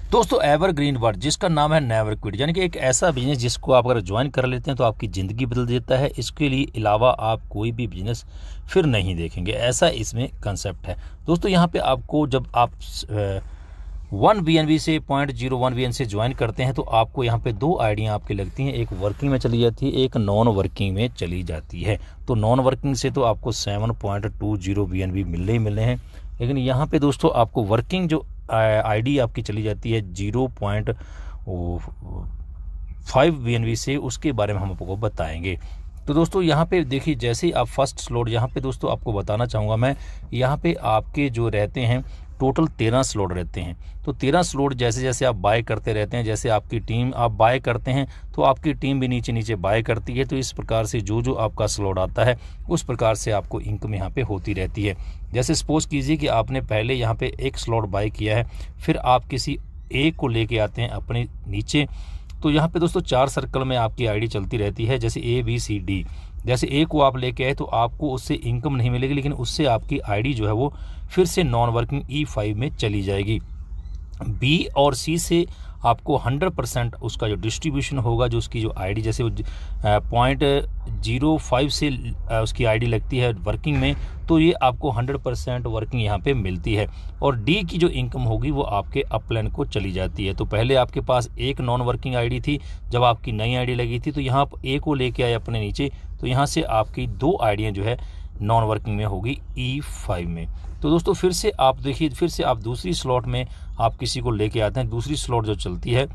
दोस्तों evergreen word जिसका नाम है नेवर क्विट, यानी कि एक ऐसा बिजनेस जिसको आप अगर ज्वाइन कर लेते हैं तो आपकी ज़िंदगी बदल देता है। इसके लिए अलावा आप कोई भी बिजनेस फिर नहीं देखेंगे, ऐसा इसमें कंसेप्ट है। दोस्तों यहाँ पे आपको जब आप 1 BNB से 0.01 BN से ज्वाइन करते हैं तो आपको यहाँ पे दो आइडिया आपकी लगती हैं, एक वर्किंग में चली जाती है, एक नॉन वर्किंग में चली जाती है। तो नॉन वर्किंग से तो आपको 7.20 BNB मिलने ही मिलने हैं, लेकिन यहाँ पे दोस्तों आपको वर्किंग जो आईडी आपकी चली जाती है 0.5 BNB से, उसके बारे में हम आपको बताएंगे। तो दोस्तों यहाँ पे देखिए, जैसे ही आप फर्स्ट स्लॉट यहाँ पे दोस्तों आपको बताना चाहूँगा मैं, यहाँ पे आपके जो रहते हैं टोटल 13 स्लॉट रहते हैं। तो 13 स्लॉट जैसे जैसे आप बाय करते रहते हैं, जैसे आपकी टीम आप बाय करते हैं तो आपकी टीम भी नीचे नीचे बाय करती है। तो इस प्रकार से जो जो आपका स्लॉट आता है उस प्रकार से आपको इनकम यहाँ पे होती रहती है। जैसे सपोज कीजिए कि आपने पहले यहाँ पे एक स्लॉट बाय किया है, फिर आप किसी एक को लेके आते हैं अपने नीचे। तो यहाँ पे दोस्तों 4 सर्कल में आपकी आईडी चलती रहती है, जैसे ABCD। जैसे ए को आप लेके आए तो आपको उससे इनकम नहीं मिलेगी, लेकिन उससे आपकी आईडी जो है वो फिर से नॉन वर्किंग E5 में चली जाएगी। B और C से आपको 100% उसका जो डिस्ट्रीब्यूशन होगा, जो उसकी जो आईडी जैसे 0.05 से उसकी आईडी लगती है वर्किंग में, तो ये आपको 100% वर्किंग यहाँ पे मिलती है। और D की जो इनकम होगी वो आपके अपलाइन को चली जाती है। तो पहले आपके पास एक नॉन वर्किंग आईडी थी, जब आपकी नई आईडी लगी थी तो यहाँ आप A को लेके आए अपने नीचे, तो यहाँ से आपकी 2 आईडियाँ जो है नॉन वर्किंग में होगी E5 में। तो दोस्तों फिर से आप देखिए, फिर से आप दूसरी स्लॉट में आप किसी को लेके आते हैं, दूसरी स्लॉट जो चलती है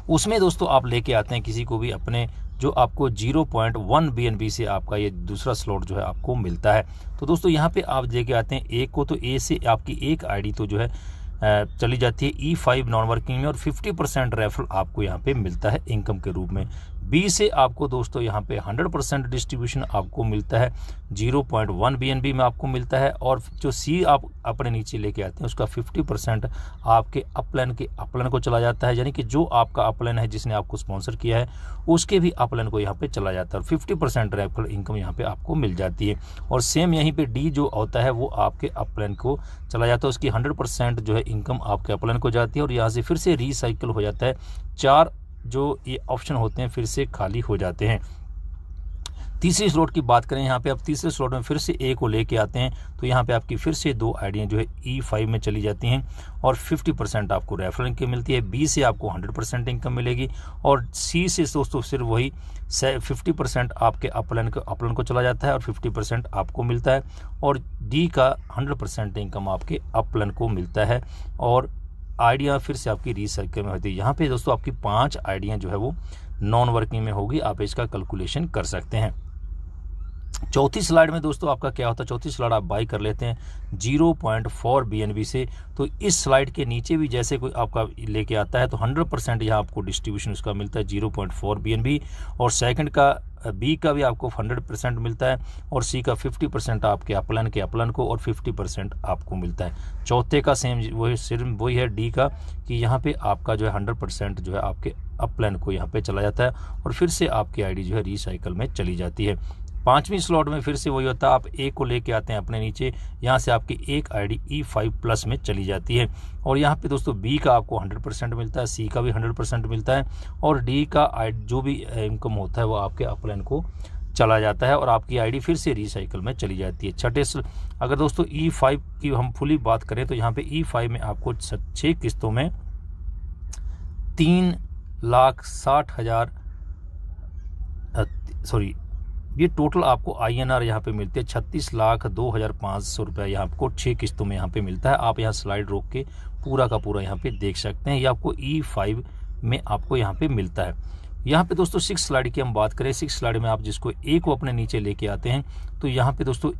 उसमें दोस्तों आप लेके आते हैं किसी को भी अपने, जो आपको 0.1 BNB से आपका ये दूसरा स्लॉट जो है आपको मिलता है। तो दोस्तों यहाँ पे आप लेके आते हैं एक को, तो ए से आपकी एक आईडी तो जो है चली जाती है E5 नॉन वर्किंग में, और 50% रेफरल आपको यहाँ पे मिलता है इनकम के रूप में। B से आपको दोस्तों यहाँ पे 100% डिस्ट्रीब्यूशन आपको मिलता है, 0.1 BNB में आपको मिलता है। और जो C आप अपने नीचे लेके आते हैं उसका 50% आपके अपलाइन को चला जाता है, यानी कि जो आपका अपलाइन है जिसने आपको स्पॉन्सर किया है उसके भी अपलाइन को यहाँ पे चला जाता है, और 50% रेफरल इनकम यहाँ पे आपको मिल जाती है। और सेम यहीं पे D जो होता है वो आपके अपलाइन को चला जाता है, उसकी 100% जो है इनकम आपके अपलाइन को जाती है, और यहाँ से फिर से रिसाइकिल हो जाता है। 4 जो ये ऑप्शन होते हैं फिर से खाली हो जाते हैं। तीसरी स्लॉट की बात करें, यहाँ पे आप तीसरे स्लॉट में फिर से A को लेके आते हैं, तो यहाँ पे आपकी फिर से 2 आईडियाँ जो है E5 में चली जाती हैं, और 50% आपको रेफरल इनकम मिलती है। B से आपको 100% इनकम मिलेगी, और C से दोस्तों सिर्फ वही 50% आपके अपलाइन को चला जाता है, और 50% आपको मिलता है। और D का 100% इनकम आपके अपलाइन को मिलता है, और आइडिया फिर से आपकी रिसाइकिल में होती है। यहाँ पे दोस्तों आपकी 5 आइडियाँ जो है वो नॉन वर्किंग में होगी, आप इसका कैलकुलेशन कर सकते हैं। चौथी स्लाइड में दोस्तों आपका क्या होता है, चौथी स्लाइड आप बाई कर लेते हैं 0.4 BNB से। तो इस स्लाइड के नीचे भी जैसे कोई आपका लेके आता है तो 100% यहाँ आपको डिस्ट्रीब्यूशन उसका मिलता है 0.4 BNB, और सेकंड का B का भी आपको 100% मिलता है, और C का 50% आपके अपलाइन को, और 50% आपको मिलता है। चौथे का सेम वही सिर्फ वही है D का, कि यहाँ पे आपका जो है 100% जो है आपके अपलाइन को यहाँ पे चला जाता है, और फिर से आपकी आईडी जो है रिसाइकिल में चली जाती है। 5वीं स्लॉट में फिर से वही होता है, आप A को लेके आते हैं अपने नीचे, यहाँ से आपकी एक आईडी E5 प्लस में चली जाती है, और यहाँ पे दोस्तों B का आपको 100% मिलता है, C का भी 100% मिलता है, और D का जो भी इनकम होता है वो आपके अपलाइन को चला जाता है, और आपकी आईडी फिर से रिसाइकिल में चली जाती है। छठे अगर दोस्तों E5 की हम फुली बात करें तो यहाँ पे E5 में आपको 6 किस्तों में 3,60,000 ये टोटल आपको INR यहाँ पे मिलते हैं 36,02,500 रुपये, यहाँ आपको 6 किस्तों में यहाँ पे मिलता है। आप यहाँ स्लाइड रोक के पूरा का पूरा यहाँ पे देख सकते हैं, ये आपको E5 में आपको यहाँ पे मिलता है। यहाँ पे दोस्तों 6 स्लाइड की हम बात करें, 6 स्लाइड में आप जिसको A को अपने नीचे लेके आते हैं, तो यहाँ पे दोस्तों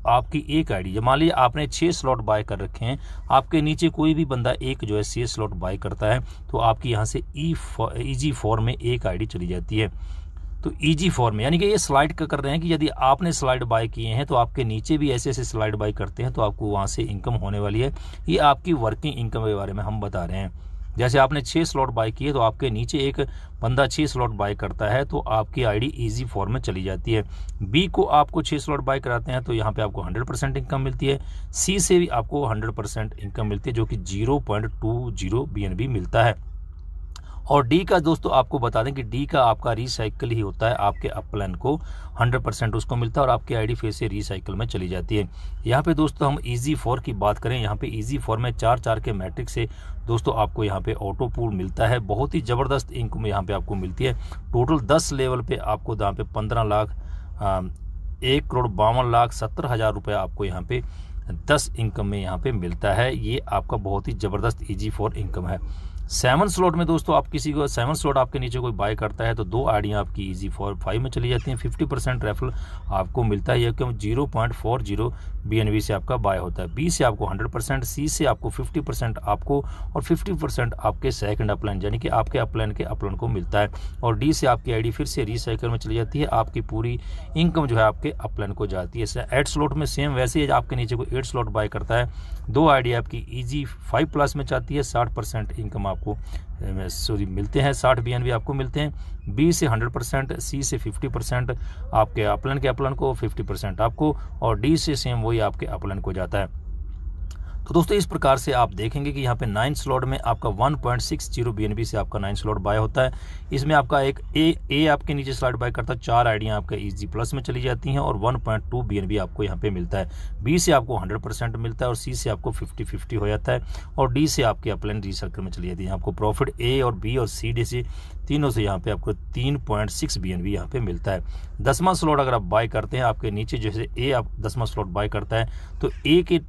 आपकी एक आईडी, मान लीजिए आपने 6 स्लॉट बाय कर रखे हैं, आपके नीचे कोई भी बंदा एक जो है 6 स्लॉट बाय करता है, तो आपकी यहाँ से EG4 में एक आईडी चली जाती है। तो EG4 में, यानी कि ये स्लाइड का कर रहे हैं कि यदि आपने स्लाइड बाय किए हैं तो आपके नीचे भी ऐसे ऐसे स्लाइड बाय करते हैं तो आपको वहाँ से इनकम होने वाली है। ये आपकी वर्किंग इनकम के बारे में हम बता रहे हैं। जैसे आपने 6 स्लॉट बाय किए तो आपके नीचे एक बंदा 6 स्लॉट बाय करता है तो आपकी आईडी इजी फॉर में चली जाती है। बी को आपको 6 स्लॉट बाय कराते हैं तो यहाँ पे आपको 100% इनकम मिलती है। सी से भी आपको 100% इनकम मिलती है जो कि 0.20 BNB मिलता है। और डी का दोस्तों आपको बता दें कि डी का आपका रिसाइकिल ही होता है, आपके अपलाइन को 100% उसको मिलता है और आपकी आईडी फिर से रिसाइकिल में चली जाती है। यहाँ पे दोस्तों हम इजी फॉर की बात करें, यहाँ पे इजी फॉर में 4 के मैट्रिक से दोस्तों आपको यहाँ पे ऑटो पूल मिलता है। बहुत ही ज़बरदस्त इनकम यहाँ पे आपको मिलती है। टोटल 10 लेवल पे आपको यहाँ पे 15 लाख 1,52,70,000 रुपये आपको यहाँ पे 10 इनकम में यहाँ पे मिलता है। ये आपका बहुत ही ज़बरदस्त इजी फॉर इनकम है। 7 स्लॉट में दोस्तों आप किसी को 7 स्लॉट आपके नीचे कोई बाय करता है तो 2 आईडियाँ आपकी इजी फॉर 5 में चली जाती हैं। 50% रेफरल आपको मिलता है, यह क्यों 0.40 BNB से आपका बाय होता है। बी से आपको 100%, सी से आपको 50% आपको और 50% आपके सेकंड अपलाइन यानी कि आपके अपलाइन के अपलाइन को मिलता है। और डी से आपकी आईडी फिर से रिसाइकिल में चली जाती है, आपकी पूरी इनकम जो है आपके अपलाइन को जाती है। 8 स्लॉट में सेम वैसे ही आपके नीचे कोई 8 स्लॉट बाय करता है, 2 आईडी आपकी इजी 5+ में जाती है। 60% इनकम आपको मिलते हैं, 60 BNB आपको मिलते हैं। बी से 100%, सी से 50% आपके अपलाइन के अपलाइन को, 50% आपको, और डी से सेम वही आपके अपलाइन को जाता है। तो दोस्तों इस प्रकार से आप देखेंगे कि यहाँ पे 9 स्लॉट में आपका 1.60 BNB से आपका 9 स्लॉट बाय होता है। इसमें आपका एक ए आपके नीचे स्लॉट बाय करता है, 4 आईडियाँ आपका इजी प्लस में चली जाती हैं और 1.2 BNB आपको यहाँ पे मिलता है। बी से आपको 100% मिलता है और सी से आपको 50-50 हो जाता है और डी से आपके अपलाइन रिसर्कल में चली जाती है। आपको प्रॉफिट ए और बी और सी डी से तीनों से यहाँ पे आपको 3.6 BNB यहाँ पे मिलता है। 10वां स्लॉट अगर आप बाय करते हैं, आपके नीचे जैसे ए आप 10वां स्लॉट बाय करता है तो ए के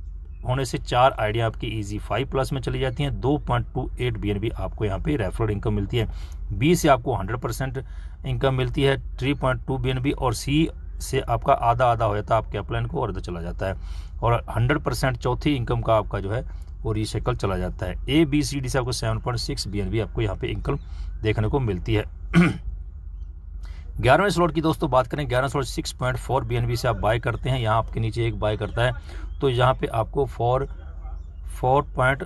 होने से 4 आईडिया आपकी इजी 5+ में चली जाती हैं। 2.28 BNB आपको यहाँ पे रेफरल इनकम मिलती है। बी से आपको 100% इनकम मिलती है 3.2 BNB और सी से आपका आधा हो जाता है आपके अपलाइन को और इधर चला जाता है और 100% चौथी इनकम का आपका जो है वो रिसाइकल चला जाता है। ए बी सी डी से आपको 7.6 BNB आपको यहाँ पे इनकम देखने को मिलती है। 11वें स्लॉट की दोस्तों बात करें, 11 स्लॉट 6.4 BNB से आप बाय करते हैं। यहाँ आपके नीचे एक बाय करता है तो यहाँ पे आपको 4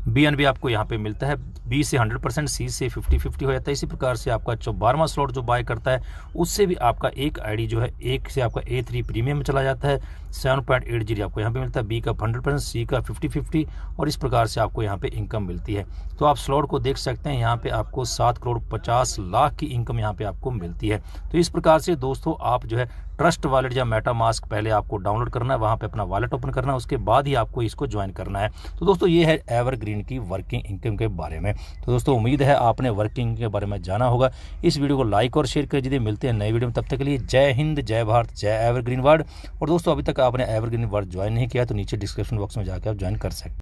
BNB आपको यहाँ पे मिलता है। बी से 100%, सी से 50-50 हो जाता है। इसी प्रकार से आपका 12वां स्लॉट जो बाय करता है उससे भी आपका एक आईडी जो है एक से आपका A3 प्रीमियम में चला जाता है। 7.80 आपको यहाँ पे मिलता है। बी का 100%, सी का 50-50 और इस प्रकार से आपको यहाँ पे इनकम मिलती है। तो आप स्लॉट को देख सकते हैं, यहाँ पे आपको 7,50,00,000 की इनकम यहाँ पे आपको मिलती है। तो इस प्रकार से दोस्तों आप जो है ट्रस्ट वॉलेट या मेटामास्क पहले आपको डाउनलोड करना है, वहाँ पे अपना वॉलेट ओपन करना है, उसके बाद ही आपको इसको ज्वाइन करना है। तो दोस्तों ये है एवरग्रीन की वर्किंग इनकम के बारे में। तो दोस्तों उम्मीद है आपने वर्किंग के बारे में जाना होगा। इस वीडियो को लाइक और शेयर कर दीजिए। मिलते हैं नए वीडियो में, तब तक के लिए जय हिंद, जय भारत, जय एवरग्रीन वर्ल्ड। और दोस्तों अभी तक आपने एवरग्रीन वर्ल्ड ज्वाइन नहीं किया तो नीचे डिस्क्रिप्शन बॉक्स में जाकर आप ज्वाइन कर सकते हैं।